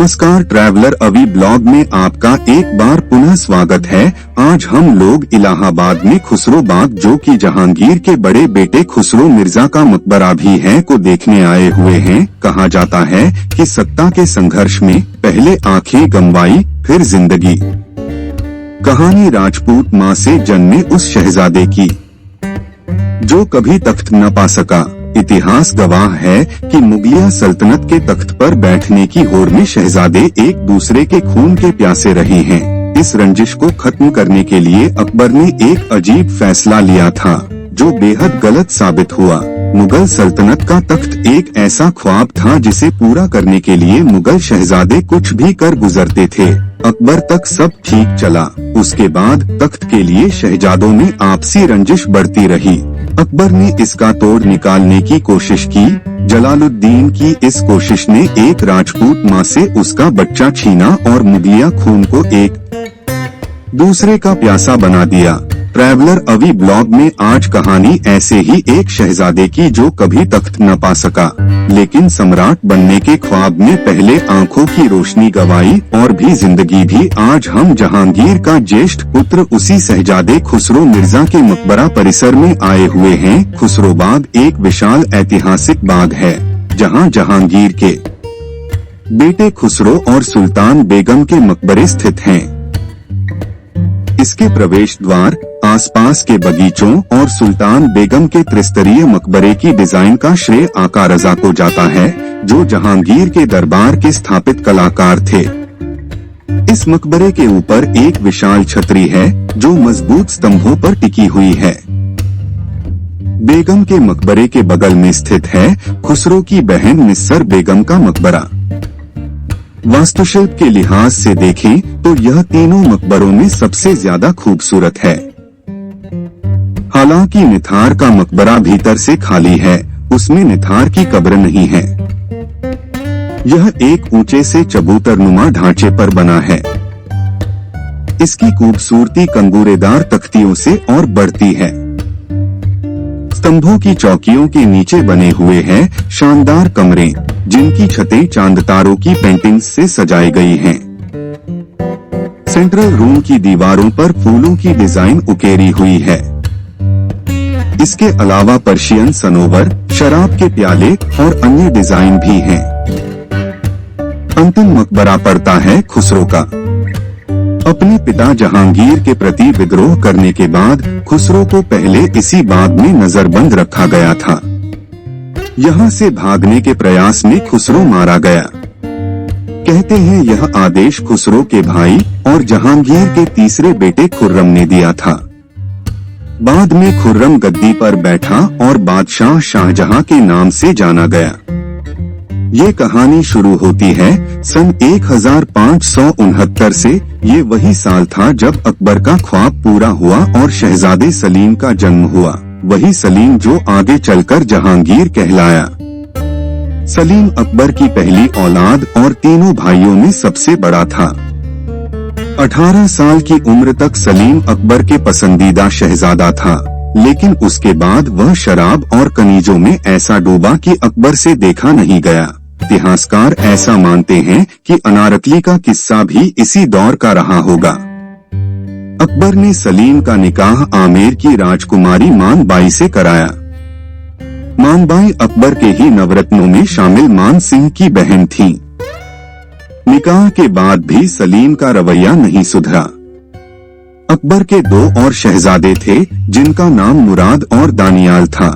नमस्कार ट्रैवलर अवी ब्लॉग में आपका एक बार पुनः स्वागत है। आज हम लोग इलाहाबाद में खुसरो बाग, जो कि जहांगीर के बड़े बेटे खुसरो मिर्जा का मकबरा भी है, को देखने आए हुए हैं। कहा जाता है कि सत्ता के संघर्ष में पहले आंखें गंवाई फिर जिंदगी। कहानी राजपूत माँ से जन्मे उस शहजादे की जो कभी तख्त न पा सका। इतिहास गवाह है कि मुगलिया सल्तनत के तख्त पर बैठने की होड़ में शहजादे एक दूसरे के खून के प्यासे रहे हैं। इस रंजिश को खत्म करने के लिए अकबर ने एक अजीब फैसला लिया था, जो बेहद गलत साबित हुआ। मुगल सल्तनत का तख्त एक ऐसा ख्वाब था जिसे पूरा करने के लिए मुगल शहजादे कुछ भी कर गुजरते थे। अकबर तक सब ठीक चला, उसके बाद तख्त के लिए शहजादों में आपसी रंजिश बढ़ती रही। अकबर ने इसका तोड़ निकालने की कोशिश की। जलालुद्दीन की इस कोशिश ने एक राजपूत माँ से उसका बच्चा छीना और मुगलिया खून को एक दूसरे का प्यासा बना दिया। ट्रैवलर अवी ब्लॉग में आज कहानी ऐसे ही एक शहजादे की जो कभी तख्त न पा सका, लेकिन सम्राट बनने के ख्वाब में पहले आंखों की रोशनी गवाई और भी जिंदगी भी। आज हम जहांगीर का ज्येष्ठ पुत्र उसी शहजादे खुसरो मिर्जा के मकबरा परिसर में आए हुए हैं। खुसरो बाग एक विशाल ऐतिहासिक बाग है, जहां जहांगीर के बेटे खुसरो और सुल्तान बेगम के मकबरे स्थित हैं। इसके प्रवेश द्वार, आसपास के बगीचों और सुल्तान बेगम के त्रिस्तरीय मकबरे की डिजाइन का श्रेय आका रजा को जाता है, जो जहांगीर के दरबार के स्थापित कलाकार थे। इस मकबरे के ऊपर एक विशाल छतरी है, जो मजबूत स्तंभों पर टिकी हुई है। बेगम के मकबरे के बगल में स्थित है खुसरो की बहन निस्सर बेगम का मकबरा। वास्तुशिल्प के लिहाज से देखें तो यह तीनों मकबरों में सबसे ज्यादा खूबसूरत है। हालांकि निथार का मकबरा भीतर से खाली है, उसमें निथार की कब्र नहीं है। यह एक ऊंचे से चबूतरनुमा ढांचे पर बना है। इसकी खूबसूरती कंगूरेदार तख्तियों से और बढ़ती है। स्तंभों की चौकियों के नीचे बने हुए हैं शानदार कमरे, जिनकी छतें चांद तारों की पेंटिंग्स से सजाई गई हैं। सेंट्रल रूम की दीवारों पर फूलों की डिजाइन उकेरी हुई है। इसके अलावा पर्शियन सनोवर, शराब के प्याले और अन्य डिजाइन भी हैं। अंतिम मकबरा पड़ता है खुसरो का। अपने पिता जहांगीर के प्रति विद्रोह करने के बाद खुसरो को पहले इसी बाग में नजरबंद रखा गया था। यहाँ से भागने के प्रयास में खुसरो मारा गया। कहते हैं यह आदेश खुसरो के भाई और जहांगीर के तीसरे बेटे खुर्रम ने दिया था। बाद में खुर्रम गद्दी पर बैठा और बादशाह शाहजहां के नाम से जाना गया। ये कहानी शुरू होती है सन 1569 से। ये वही साल था जब अकबर का ख्वाब पूरा हुआ और शहजादे सलीम का जन्म हुआ। वही सलीम जो आगे चलकर जहांगीर कहलाया। सलीम अकबर की पहली औलाद और तीनों भाइयों में सबसे बड़ा था। 18 साल की उम्र तक सलीम अकबर के पसंदीदा शहजादा था, लेकिन उसके बाद वह शराब और कनीजों में ऐसा डूबा कि अकबर से देखा नहीं गया। इतिहासकार ऐसा मानते हैं कि अनारकली का किस्सा भी इसी दौर का रहा होगा। अकबर ने सलीम का निकाह आमेर की राजकुमारी मानबाई से कराया। मानबाई अकबर के ही नवरत्नों में शामिल मान सिंह की बहन थी। निकाह के बाद भी सलीम का रवैया नहीं सुधरा। अकबर के 2 और शहजादे थे, जिनका नाम मुराद और दानियाल था।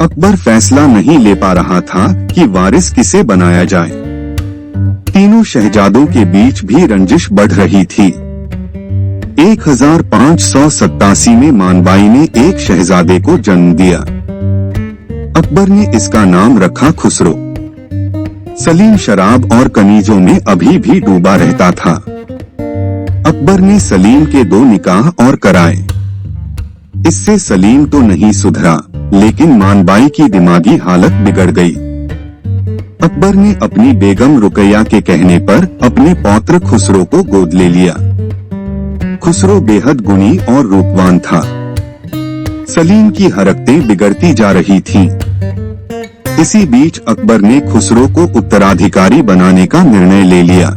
अकबर फैसला नहीं ले पा रहा था कि वारिस किसे बनाया जाए। तीनों शहजादों के बीच भी रंजिश बढ़ रही थी। 1587 में मानबाई ने एक शहजादे को जन्म दिया। अकबर ने इसका नाम रखा खुसरो। सलीम शराब और कनीजों में अभी भी डूबा रहता था। अकबर ने सलीम के 2 निकाह और कराए। इससे सलीम तो नहीं सुधरा, लेकिन मानबाई की दिमागी हालत बिगड़ गई। अकबर ने अपनी बेगम रुकैया के कहने पर अपने पौत्र खुसरो को गोद ले लिया। खुसरो बेहद गुणी और रूपवान था। सलीम की हरकतें बिगड़ती जा रही थीं। इसी बीच अकबर ने खुसरो को उत्तराधिकारी बनाने का निर्णय ले लिया।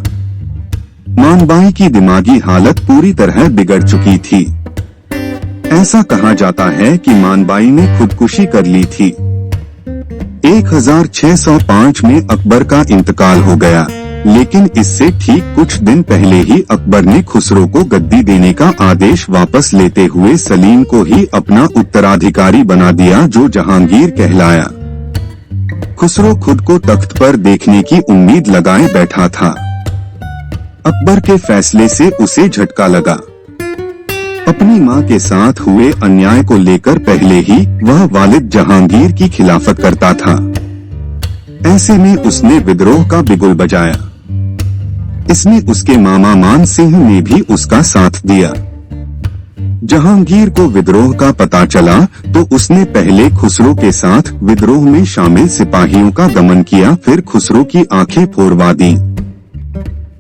मानबाई की दिमागी हालत पूरी तरह बिगड़ चुकी थी। ऐसा कहा जाता है कि मानबाई ने खुदकुशी कर ली थी। 1605 में अकबर का इंतकाल हो गया, लेकिन इससे ठीक कुछ दिन पहले ही अकबर ने खुसरो को गद्दी देने का आदेश वापस लेते हुए सलीम को ही अपना उत्तराधिकारी बना दिया, जो जहांगीर कहलाया। खुसरो खुद को तख्त पर देखने की उम्मीद लगाए बैठा था। अकबर के फैसले से उसे झटका लगा। अपनी मां के साथ हुए अन्याय को लेकर पहले ही वह वालिद जहांगीर की खिलाफत करता था। ऐसे में उसने विद्रोह का बिगुल बजाया। इसमें उसके मामा मान सिंह ने भी उसका साथ दिया। जहांगीर को विद्रोह का पता चला तो उसने पहले खुसरो के साथ विद्रोह में शामिल सिपाहियों का दमन किया, फिर खुसरो की आंखें फोड़वा दी।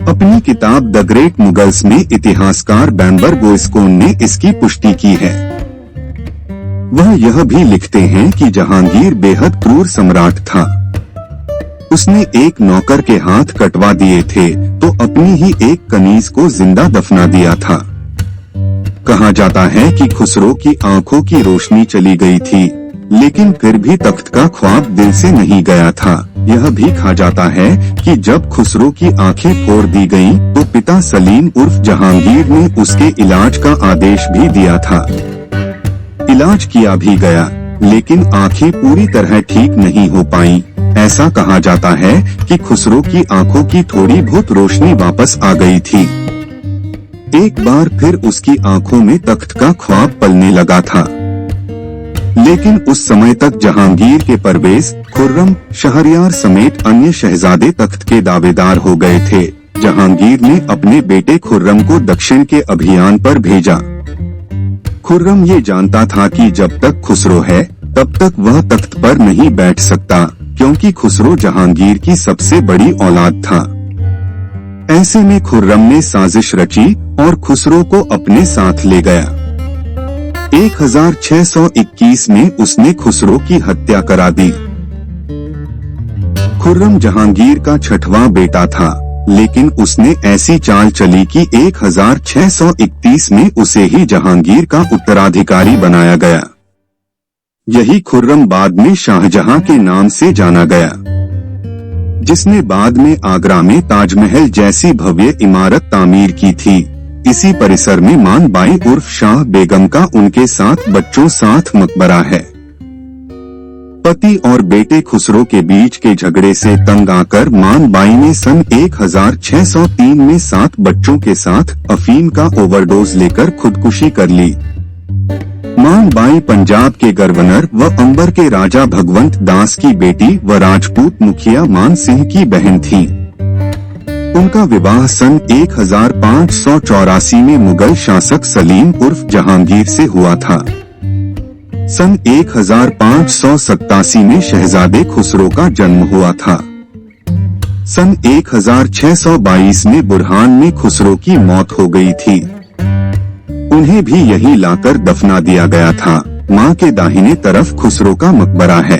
अपनी किताब द ग्रेट मुगल्स में इतिहासकार बैम्बर गोइस्कोन ने इसकी पुष्टि की है। वह यह भी लिखते हैं कि जहांगीर बेहद क्रूर सम्राट था। उसने एक नौकर के हाथ कटवा दिए थे तो अपनी ही एक कनीज को जिंदा दफना दिया था। कहा जाता है कि खुसरो की आंखों की रोशनी चली गई थी, लेकिन फिर भी तख्त का ख्वाब दिल से नहीं गया था। यह भी कहा जाता है कि जब खुसरो की आंखें फोड़ दी गईं, तो पिता सलीम उर्फ जहांगीर ने उसके इलाज का आदेश भी दिया था। इलाज किया भी गया, लेकिन आंखें पूरी तरह ठीक नहीं हो पाईं। ऐसा कहा जाता है कि खुसरो की आंखों की थोड़ी बहुत रोशनी वापस आ गई थी। एक बार फिर उसकी आंखों में तख्त का ख्वाब पलने लगा था। लेकिन उस समय तक जहांगीर के परवेज, खुर्रम, शहरयार समेत अन्य शहजादे तख्त के दावेदार हो गए थे। जहांगीर ने अपने बेटे खुर्रम को दक्षिण के अभियान पर भेजा। खुर्रम ये जानता था कि जब तक खुसरो है तब तक वह तख्त पर नहीं बैठ सकता, क्योंकि खुसरो जहांगीर की सबसे बड़ी औलाद था। ऐसे में खुर्रम ने साजिश रची और खुसरो को अपने साथ ले गया। 1621 में उसने खुसरो की हत्या करा दी। खुर्रम जहांगीर का छठवां बेटा था, लेकिन उसने ऐसी चाल चली कि 1631 में उसे ही जहांगीर का उत्तराधिकारी बनाया गया। यही खुर्रम बाद में शाहजहां के नाम से जाना गया, जिसने बाद में आगरा में ताजमहल जैसी भव्य इमारत तामीर की थी। इसी परिसर में मानबाई उर्फ शाह बेगम का उनके 7 बच्चों साथ मकबरा है। पति और बेटे खुसरो के बीच के झगड़े से तंग आकर मानबाई ने सन 1603 में 7 बच्चों के साथ अफीम का ओवरडोज लेकर खुदकुशी कर ली। मानबाई पंजाब के गवर्नर व अंबर के राजा भगवंत दास की बेटी व राजपूत मुखिया मान सिंह की बहन थी। उनका विवाह सन 1584 में मुगल शासक सलीम उर्फ जहांगीर से हुआ था। सन 1587 में शहजादे खुसरो का जन्म हुआ था। सन 1622 में बुरहान में खुसरो की मौत हो गई थी। उन्हें भी यहीं लाकर दफना दिया गया था। मां के दाहिने तरफ खुसरो का मकबरा है।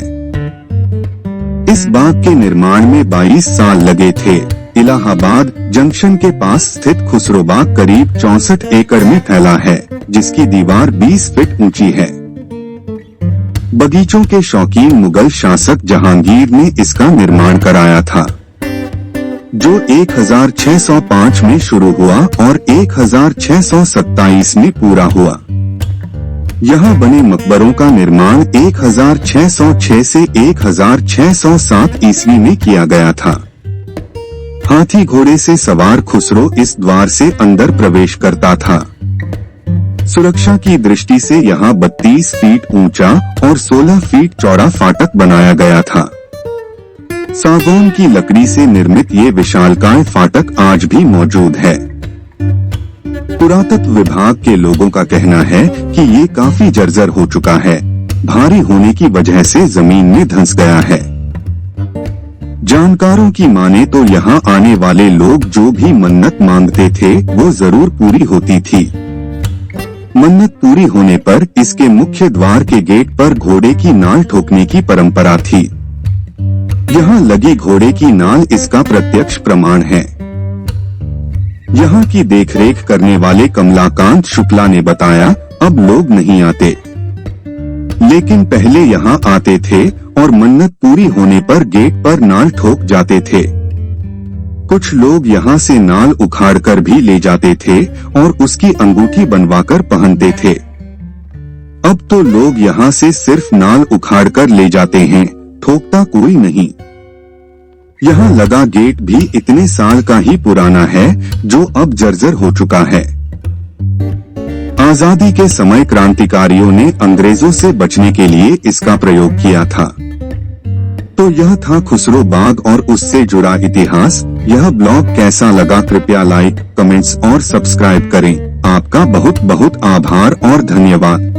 इस बाग के निर्माण में 22 साल लगे थे। इलाहाबाद जंक्शन के पास स्थित खुसरो बाग करीब 64 एकड़ में फैला है, जिसकी दीवार 20 फीट ऊंची है। बगीचों के शौकीन मुगल शासक जहांगीर ने इसका निर्माण कराया था, जो 1605 में शुरू हुआ और 1627 में पूरा हुआ। यहाँ बने मकबरों का निर्माण 1606 से 1607 ईस्वी में किया गया था। हाथी घोड़े से सवार खुसरो इस द्वार से अंदर प्रवेश करता था। सुरक्षा की दृष्टि से यहाँ 32 फीट ऊंचा और 16 फीट चौड़ा फाटक बनाया गया था। सागौन की लकड़ी से निर्मित ये विशालकाय फाटक आज भी मौजूद है। पुरातत्व विभाग के लोगों का कहना है कि ये काफी जर्जर हो चुका है, भारी होने की वजह से जमीन में धंस गया है। जानकारों की माने तो यहाँ आने वाले लोग जो भी मन्नत मांगते थे वो जरूर पूरी होती थी। मन्नत पूरी होने पर इसके मुख्य द्वार के गेट पर घोड़े की नाल ठोकने की परंपरा थी। यहाँ लगी घोड़े की नाल इसका प्रत्यक्ष प्रमाण है। यहाँ की देखरेख करने वाले कमलाकांत शुक्ला ने बताया, अब लोग नहीं आते, लेकिन पहले यहाँ आते थे और मन्नत पूरी होने पर गेट पर नाल ठोक जाते थे। कुछ लोग यहाँ से नाल उखाड़कर भी ले जाते थे और उसकी अंगूठी बनवाकर पहनते थे। अब तो लोग यहाँ से सिर्फ नाल उखाड़कर ले जाते हैं, ठोकता कोई नहीं। यहाँ लगा गेट भी इतने साल का ही पुराना है जो अब जर्जर हो चुका है। आजादी के समय क्रांतिकारियों ने अंग्रेजों से बचने के लिए इसका प्रयोग किया था। तो यह था खुसरो बाग और उससे जुड़ा इतिहास। यह ब्लॉग कैसा लगा कृपया लाइक, कमेंट्स और सब्सक्राइब करें। आपका बहुत बहुत आभार और धन्यवाद।